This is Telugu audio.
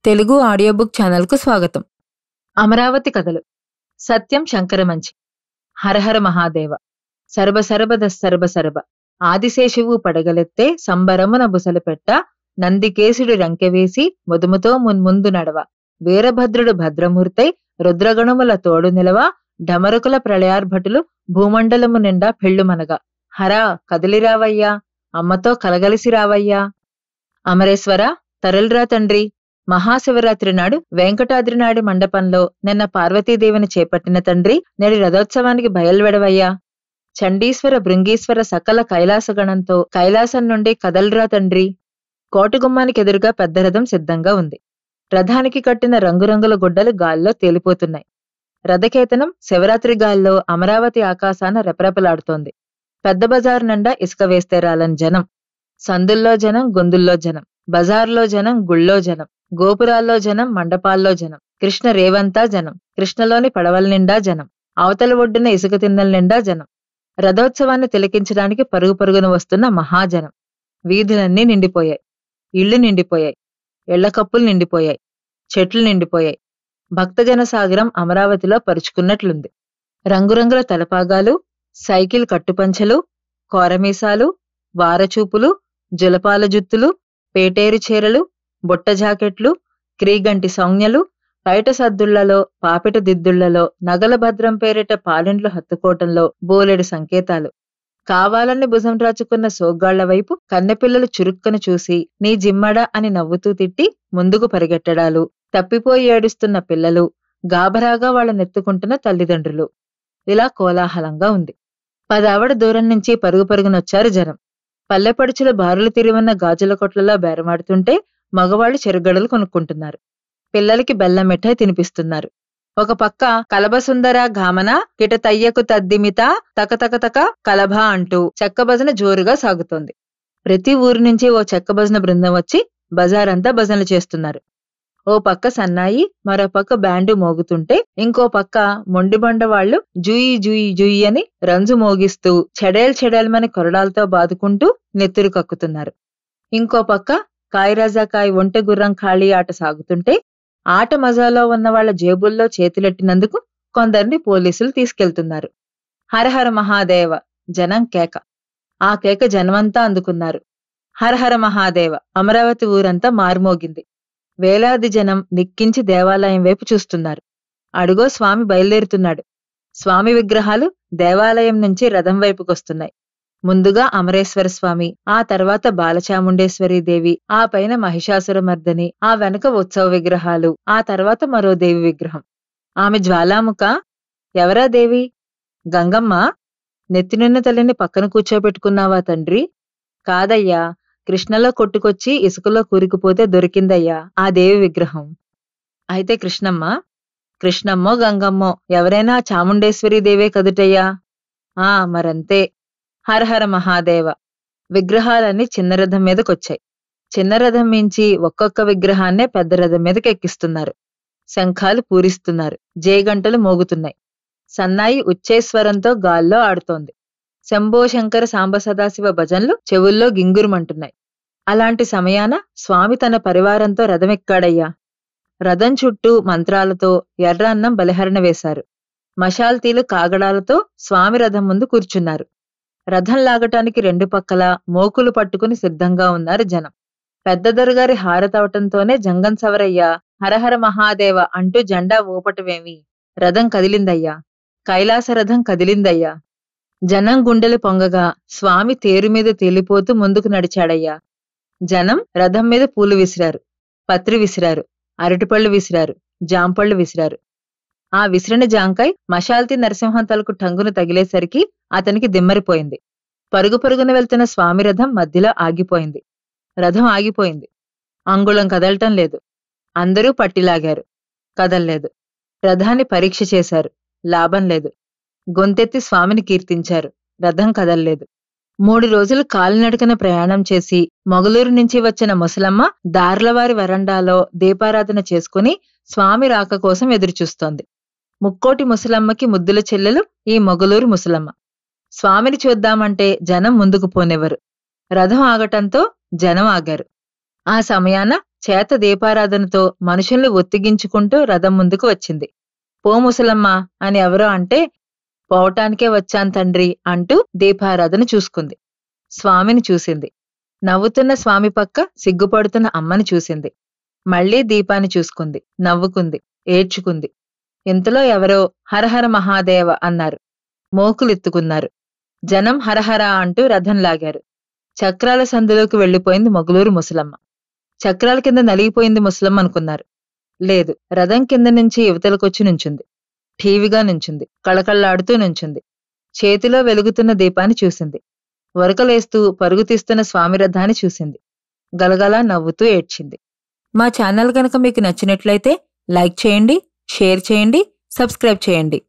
తెలుగు ఆడియో బుక్ ఛానల్కు స్వాగతం. అమరావతి కథలు. సత్యం శంకరమంచి. హరహర మహాదేవ. సర్బ సర్బద సర్బ సర్బ. ఆదిశేషువు పడగలెత్తే సంబరమున బుసలుపెట్ట నందికేశుడు రంకెవేసి ముదుముతో మున్ముందు నడవ. వీరభద్రుడు భద్రమూర్తై రుద్రగణముల తోడు నిలవ. ఢమరుకుల ప్రళయార్భటులు భూమండలము నిండా పెళ్ళుమనగా. హరా కదిలిరావయ్యా, అమ్మతో కలగలిసి రావయ్యా. అమరేశ్వర తరలిరా తండ్రి. మహాశివరాత్రి నాడు వెంకటాద్రినాడి మండపంలో నిన్న పార్వతీదేవిని చేపట్టిన తండ్రి నేడి రథోత్సవానికి బయల్వెడవయ్యా. చండీశ్వర భృంగీశ్వర సకల కైలాసగణంతో కైలాసం నుండి కదలరా తండ్రి. కోటగుమ్మానికి ఎదురుగా పెద్ద రథం సిద్ధంగా ఉంది. రథానికి కట్టిన రంగురంగుల గుడ్డలు గాల్లో తేలిపోతున్నాయి. రథకేతనం శివరాత్రి గాల్లో అమరావతి ఆకాశాన రెపరెపలాడుతోంది. పెద్ద బజారు నిండా ఇసుక వేస్తే రాలని జనం. సందుల్లో జనం, గొందుల్లో జనం, బజార్లో జనం, గుళ్ళో జనం, గోపురాల్లో జనం, మండపాల్లో జనం, కృష్ణ రేవంతా జనం, కృష్ణలోని పడవల నిండా జనం, అవతల ఒడ్డున ఇసుక తిన్నెల నిండా జనం. రథోత్సవాన్ని తిలకించడానికి పరుగు పరుగున వస్తున్న మహాజనం. వీధులన్నీ నిండిపోయాయి. ఇళ్లు నిండిపోయాయి. ఇళ్ల కప్పులు నిండిపోయాయి. చెట్లు నిండిపోయాయి. భక్తజన సాగరం అమరావతిలో పరుచుకున్నట్లుంది. రంగురంగుల తలపాగాలు, సైకిల్ కట్టుపంచలు, కోరమీసాలు, వారచూపులు, జులపాల జుత్తులు, పేటేరు చీరలు, బుట్ట జాకెట్లు, క్రీగంటి సౌజ్ఞలు, పైట సద్దుళ్లలో, పాపిట దిద్దుళ్లలో, నగల భద్రం పేరిట పాలెండ్లు హత్తుకోవటంలో బోలెడు సంకేతాలు. కావాలని భుజం రాచుకున్న సోగ్గాళ్ల వైపు కన్నెపిల్లలు చురుక్కను చూసి నీ జిమ్మడా అని నవ్వుతూ తిట్టి ముందుకు పరిగెట్టడాలు, తప్పిపోయి ఏడుస్తున్న పిల్లలు, గాభరాగా వాళ్ళనెత్తుకుంటున్న తల్లిదండ్రులు. ఇలా కోలాహలంగా ఉంది. 10 ఆవడ దూరం నుంచి పరుగు పరుగునొచ్చారు జనం. పల్లెపడుచులు బారులు తిరివన్న గాజుల కొట్లలో బేరమాడుతుంటే మగవాళ్లు చెరుగడలు కొనుక్కుంటున్నారు. పిల్లలకి బెల్లం మిఠాయి తినిపిస్తున్నారు. ఒక పక్క కలబసుందర ఘామన కిట తయ్యకు తద్దిమిత తకతకతక కలభ అంటూ చెక్క భజన జోరుగా సాగుతోంది. ప్రతి ఊరు నుంచి ఓ చెక్క భజన బృందం వచ్చి బజారంతా భజనలు చేస్తున్నారు. ఓ పక్క సన్నాయి, మరో పక్క బ్యాండు మోగుతుంటే ఇంకో పక్క మొండిబండ వాళ్లు జూయి జూయి జూయి అని రంజు మోగిస్తూ చెడేల్మని కొరడాలతో బాదుకుంటూ నెత్తురు కక్కుతున్నారు. ఇంకో పక్క కాయరాజాకాయ్ ఒంటె గుర్రం ఖాళీ ఆట సాగుతుంటే ఆట మజాలో ఉన్న వాళ్ల జేబుల్లో చేతులెట్టినందుకు కొందరిని పోలీసులు తీసుకెళ్తున్నారు. హరహర మహాదేవ జనం కేక. ఆ కేక జనమంతా అందుకున్నారు. హరహర మహాదేవ. అమరావతి ఊరంతా మారుమోగింది. వేలాది జనం నిక్కించి దేవాలయం వైపు చూస్తున్నారు. అడుగో స్వామి బయలుదేరుతున్నాడు. స్వామి విగ్రహాలు దేవాలయం నుంచి రథం వైపుకొస్తున్నాయి. ముందుగా అమరేశ్వర స్వామి, ఆ తర్వాత బాలచాముండేశ్వరీదేవి, ఆ పైన మహిషాసురమర్దని, ఆ వెనక ఉత్సవ విగ్రహాలు, ఆ తర్వాత మరో దేవి విగ్రహం. ఆమె జ్వాలాముఖ. ఎవరా దేవి? గంగమ్మ. నెత్తినున్న తల్లిని పక్కన కూర్చోబెట్టుకున్నావా తండ్రి? కాదయ్యా, కృష్ణలో కొట్టుకొచ్చి ఇసుకలో కూరుకుపోతే దొరికిందయ్యా ఆ దేవి విగ్రహం. అయితే కృష్ణమ్మ? కృష్ణమ్మో గంగమ్మో ఎవరైనా చాముండేశ్వరీదేవే కదుటయ్యా. మరంతే. హరహర మహాదేవ. విగ్రహాలన్నీ చిన్న రథం మీదకొచ్చాయి. చిన్న రథం మించి ఒక్కొక్క విగ్రహాన్నే పెద్ద రథం మీదకి ఎక్కిస్తున్నారు. శంఖాలు పూరిస్తున్నారు. జయగంటలు మోగుతున్నాయి. సన్నాయి ఉచ్చేశ్వరంతో గాల్లో ఆడుతోంది. శంభో శంకర సాంబ సదాశివ భజన్లు చెవుల్లో గింగురుమంటున్నాయి. అలాంటి సమయాన స్వామి తన పరివారంతో రథమెక్కాడయ్యా. రథం చుట్టూ మంత్రాలతో ఎర్ర అన్నం బలిహరణ వేశారు. మషాల్తీలు కాగడాలతో స్వామి రథం ముందు కూర్చున్నారు. రథం లాగటానికి 2 పక్కలా మోకులు పట్టుకుని సిద్ధంగా ఉన్నారు జనం. పెద్ద దొరగారి హారతవటంతోనే జంగం సవరయ్యా, హరహర మహాదేవ అంటూ జెండా ఊపటమేమి. రథం కదిలిందయ్యా. కైలాస రథం కదిలిందయ్యా. జనం గుండెలు పొంగగా స్వామి తేరుమీద తేలిపోతూ ముందుకు నడిచాడయ్యా. జనం రథం మీద పూలు విసిరారు, పత్రి విసిరారు, అరటిపళ్ళు విసిరారు, జాంపళ్ళు విసిరారు. ఆ విసిరిన జాంకాయ్ మషాల్తీ నరసింహం తలకు టంగును తగిలేసరికి అతనికి దిమ్మరిపోయింది. పరుగు పరుగున వెళ్తున్న స్వామి రథం మధ్యలో ఆగిపోయింది. రథం ఆగిపోయింది. అంగుళం కదలటం లేదు. అందరూ పట్టిలాగారు. కదల్లేదు. రథాన్ని పరీక్ష చేశారు. లాభం లేదు. గొంతెత్తి స్వామిని కీర్తించారు. రథం కదల్లేదు. 3 రోజులు కాలినడకన ప్రయాణం చేసి మొగలూరు నుంచి వచ్చిన ముసలమ్మ దార్లవారి వరండాలో దీపారాధన చేసుకుని స్వామి రాక కోసం ఎదురుచూస్తోంది. ముక్కోటి ముసలమ్మకి ముద్దుల చెల్లెలు ఈ మొగలూరు ముసలమ్మ. స్వామిని చూద్దామంటే జనం ముందుకు పోనెవరు. రథం ఆగటంతో జనం ఆగారు. ఆ సమయాన చేత దీపారాధనతో మనుషుల్ని ఒత్తిగించుకుంటూ రథం ముందుకు వచ్చింది. పో ముసలమ్మ అని ఎవరో అంటే, పోవటానికే వచ్చాను తండ్రి అంటూ దీపారాధన చూసుకుంది. స్వామిని చూసింది. నవ్వుతున్న స్వామి పక్క సిగ్గుపడుతున్న అమ్మని చూసింది. మళ్లీ దీపాన్ని చూసుకుంది. నవ్వుకుంది. ఏడ్చుకుంది. ఇంతలో ఎవరో హరహర మహాదేవ అన్నారు. మోకులెత్తుకున్నారు. జనం హరహర అంటూ రథం లాగారు. చక్రాల సందులోకి వెళ్లిపోయింది మొగులూరు ముసలమ్మ. చక్రాల కింద నలిగిపోయింది ముసలమ్మ అనుకున్నారు. లేదు, రథం కింద నుంచి యువతలకొచ్చి నుంచుంది. ఠీవిగా నుంచుంది. కళకళ్లాడుతూ నుంచుంది. చేతిలో వెలుగుతున్న దీపాన్ని చూసింది. వరకలేస్తూ పరుగు తీస్తున్న స్వామి రథాన్ని చూసింది. గలగలా నవ్వుతూ ఏడ్చింది. మా ఛానల్ గనక మీకు నచ్చినట్లయితే లైక్ చేయండి, షేర్ చేయండి, సబ్స్క్రైబ్ చేయండి.